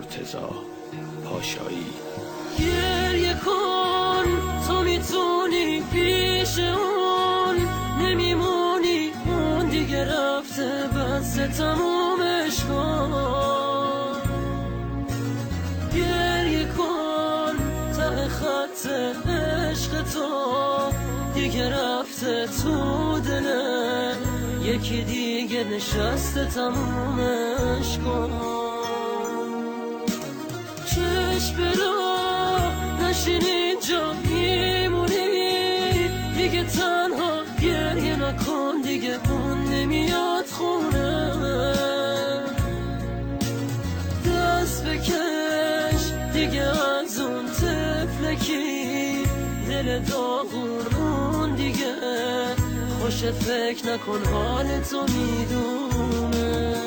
مرتضی پاشایی. گریه کن تو میتونی پیش اون نمیمونی، اون دیگه رفته بس تمومش کن. گریه کن ته خط عشق تو دیگه رفته تو دله، یکی دیگه نشسته تمومش کن. چشم برا نشین اینجا میمونی، دیگه تنها گریه نکن، دیگه اون نمیاد خونه. دست بکش دیگه از اون طفلکی، دل داغون دیگه خوشت فکر نکن، حال تو میدونه.